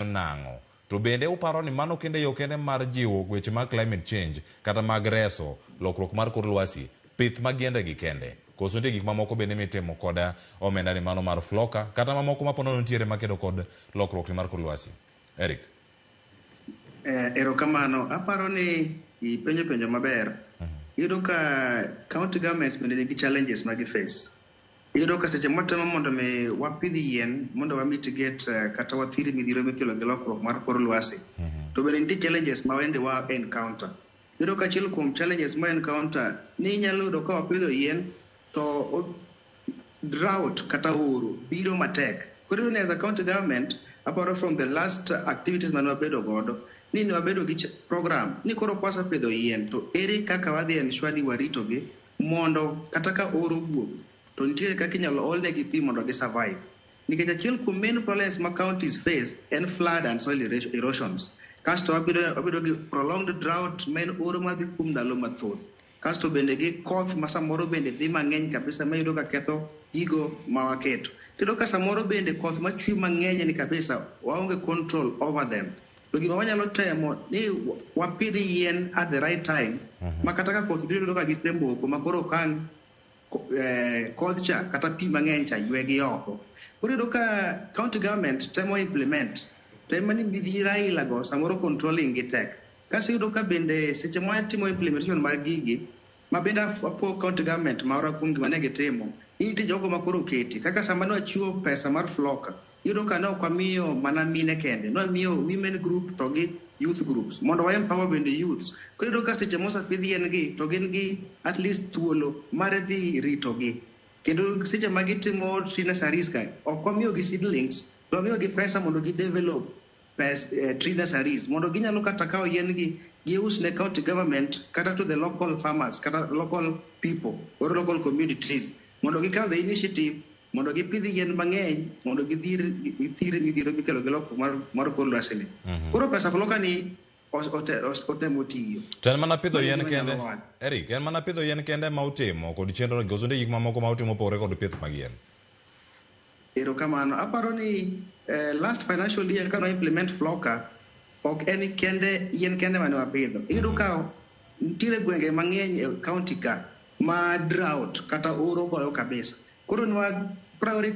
nang'o. To bende uparo ni mano kende yo kende mar jiwo weche mag climate change kata mag reso lokruok mar kor lwasi, pith mag yiende gi kende. Koso nitie gik mamoko bende mitimo koda omenda ni mano mar floka kata mamoko mapono nitiere makedo kod lokruok ni mar kor lwasi. Erick. Erokamano, aparo ni penjo maber. Iyudo ka county governments bende nigi challenges ma giface. Iyudo ka seche motemo mondo mi wapidh yien mondo wa mitigate kata wathiri midhiero mikelo gi lokruok mar kor lwasi. To bende nitie challenges ma wende wa encounter. Iyudo ka achiel kuom challenges ma encounter ni inyalo yudo ka wapidho yien to drought kata oro biro matek. Koro as a county government, apart from the last activities man wabedo godo, ni wabedo gi program ni koro wasepidho yien to ere kaka wadhi ensure ni warito gi mondo kata ka oro buok to nitiere kaka inyalo olne gi pi mondo gi survive. Nikech achiel kuom main problems ma counties face en flood and soil erosions. Kasto wabedo gi prolonged drought main oro madhi kuom ndalo mathoth. Kasto bende gi koth ma samoro bende dhi mang'eny kabisa ma yudo ka ketho gigo ma waketo. Tiyudo ka samoro bende koth machwe mang'eny ni kabisa waonge control over them. To gima wanyalo temo ni wapidh yien at the right time ma kata ka koth biro ka gisemoko ma koro kan koth cha kata pi mang'eny cha ywegi oko. Koro iyudo ka county government temo implement temo ni midhiero aila go samoro controlling gi tek. Kasi iyudo ka bende seche ma timo implementation mar gigi ma bende apo county government ma ora kuom gima ne gitimo nitie jogo ma koro keti kaka sama ne wachiwo pesa mar floka. Iyudo ka ne ok wamiyo mana mine kende, ne wamiyo women group to gi youth groups mondo wa empower bende youths. Koro iyudo ka seche mosepidh yien gi to gin gi at least thuolo mar dhi rito gi. Kendo seche ma gitimo tree nurseries ka ok wamiyo gi seedlings, to wamiyo gi pesa mondo gi develop tree nurseries mondo ginyalo kata kawo yien gi gius ne county government kata to the local farmers kata local people or local communities mondo gikaw the initiative mondo gipidh yien mang'eny mondo githir midhiero mikelo gi lokruok mar kor lwasi ni. Koro pesa floka ni otemo tiyo. To en mana pidho yien kende, Erick, en mana pidho yien kende ma utimo kod chenro gi osonde gik mamoko ma utimo pore kod pith mag yien. Erokamano, aparo ni last financial year ka no implement floka ok en kende yien kende mane wapidho. Iyudo ka nitiere gwenge mang'eny e county ka ma drought kata oro goyo kabisa. Koro nwa priority